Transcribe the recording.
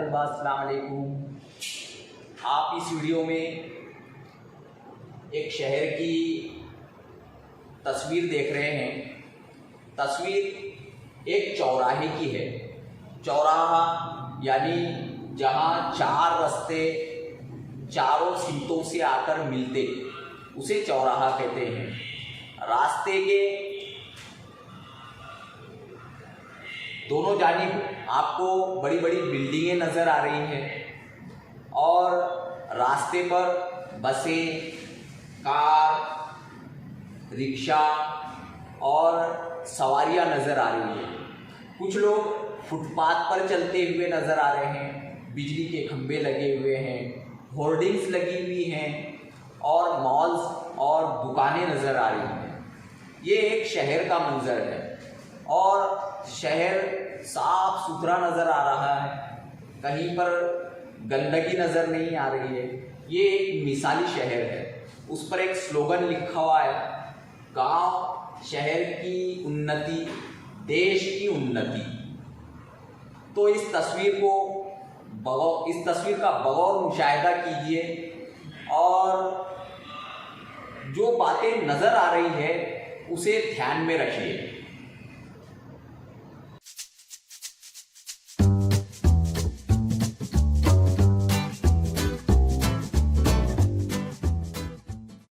तलबा अस्सलाम वालेकुम। आप इस वीडियो में एक शहर की तस्वीर देख रहे हैं। तस्वीर एक चौराहे की है। चौराहा यानी जहाँ चार रास्ते चारों सिमतों से आकर मिलते, उसे चौराहा कहते हैं। रास्ते के दोनों जानिब आपको बड़ी बड़ी बिल्डिंगें नज़र आ रही हैं और रास्ते पर बसें, कार, रिक्शा और सवारियां नज़र आ रही हैं। कुछ लोग फुटपाथ पर चलते हुए नज़र आ रहे हैं। बिजली के खंभे लगे हुए हैं, होर्डिंग्स लगी हुई हैं और मॉल्स और दुकानें नज़र आ रही हैं। ये एक शहर का मंजर है और शहर साफ सुथरा नज़र आ रहा है। कहीं पर गंदगी नज़र नहीं आ रही है। ये एक मिसाली शहर है। उस पर एक स्लोगन लिखा हुआ है, गांव शहर की उन्नति, देश की उन्नति। तो इस तस्वीर का बगौर मुशाहिदा कीजिए और जो बातें नज़र आ रही है उसे ध्यान में रखिए।